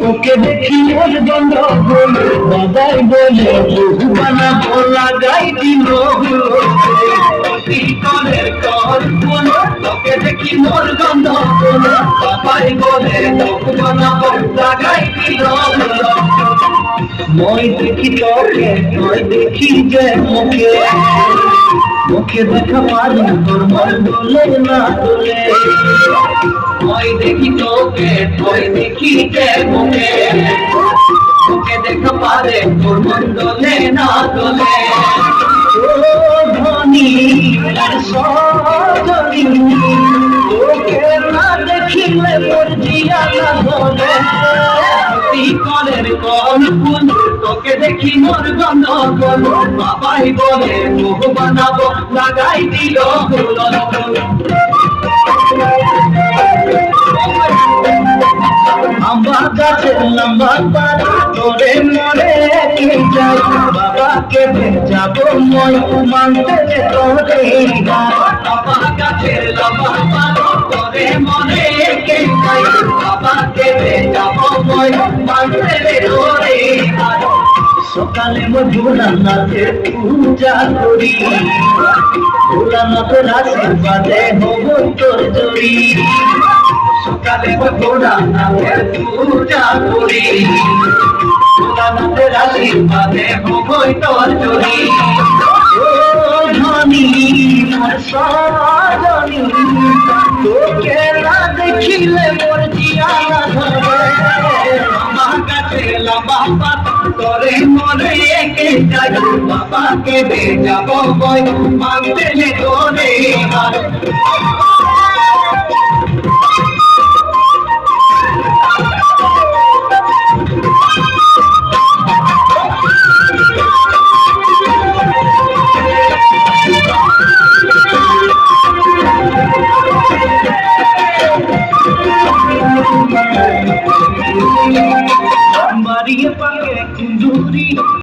ওকে দেখি ওর গন্ডগোল বাবাই বলে বানা লাগাই দিল ওকে দেখি মোর গন্ডগোল বাবাই বলে বানা লাগাই দিল মই দেখি তোকে মই দেখি যে মুখে মুখে দেখা পারি তোর মন দোলে না দোলে মই দেখি তোকে মই দেখি যে মুখে মুখে দেখা পারে তোর মন দোলে না দোলে ও ধনী সজনী তোকে না দেখিলে মোর জিয়া না ধরে কলের কল ফুল তোকে দেখি মোর গন্ডগোল বাবাই বলে মুখ বানাবো লাগাই দিল আমার কাছে লম্বা পাত তোরে মরে যাই বাবাকে ভেজাবো মই মানতে তোরে আমার কাছে লম্বা পাত তোরে মরে যাই বাবাকে ভেজাবো মই মানতে তোরে সকালে মধুরানাথে পূজা করি ভোলানাথের আশীর্বাদে হব তোর জড়ি সকালে ভোলানাথের পূজা করি ভোলানাথের আশীর্বাদে হব তোর জড়ি ও ধনী সজনী তোকে না দেখিলে মোর জিয়া না ধরে আমার কাছে লম্বা পাত তোরে মরে একে যাই বাবাকে ভেজাবো বই মানতে তোরে